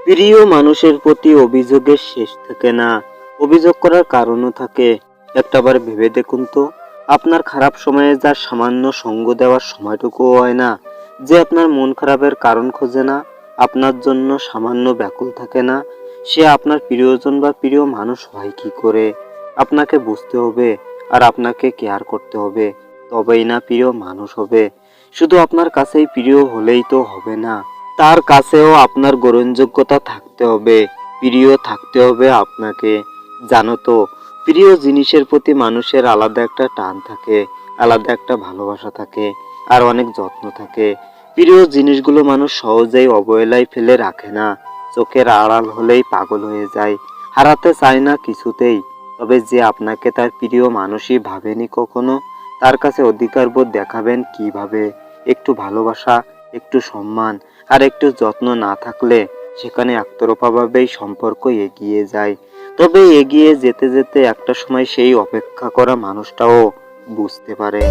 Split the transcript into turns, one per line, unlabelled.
প্রিয় মানুষের প্রতি অভিযোগের শেষ থাকে না, অভিযোগ করার কারণও থাকে। একটাবার ভেবে দেখুন তো, আপনার খারাপ সময়ে যার সামান্য সঙ্গ দেওয়ার সময়টুকুও হয় না, যে আপনার মন খারাপের কারণ খোঁজে না, আপনার জন্য সামান্য ব্যাকুল থাকে না, সে আপনার প্রিয়জন বা প্রিয় মানুষ হয় কি করে? আপনাকে বুঝতে হবে আর আপনাকে কেয়ার করতে হবে, তবেই না প্রিয় মানুষ হবে। শুধু আপনার কাছেই প্রিয় হলেই তো হবে না, তার কাছেও আপনার গ্রহণযোগ্যতা থাকতে হবে, প্রিয় থাকতে হবে আপনাকে। জানো তো, প্রিয় জিনিসের প্রতি মানুষের আলাদা একটা টান থাকে, আলাদা একটা ভালোবাসা থাকে, আর অনেক যত্ন থাকে। প্রিয় জিনিসগুলো মানুষ সহজেই অবহেলায় ফেলে রাখে না, চোখের আড়াল হলেই পাগল হয়ে যায়, হারাতে চায় না কিছুতেই। তবে যে আপনাকে তার প্রিয় মানুষই ভাবেনি কখনো, তার কাছে অধিকারবোধ দেখাবেন কিভাবে? একটু ভালোবাসা, একটু সম্মান আর একটু যত্ন না থাকলে সেখানে একতরফাভাবেই সম্পর্ক এগিয়ে যায়। তবে এগিয়ে যেতে যেতে একটা সময় সেই অপেক্ষা করা মানুষটাও বুঝতে পারে।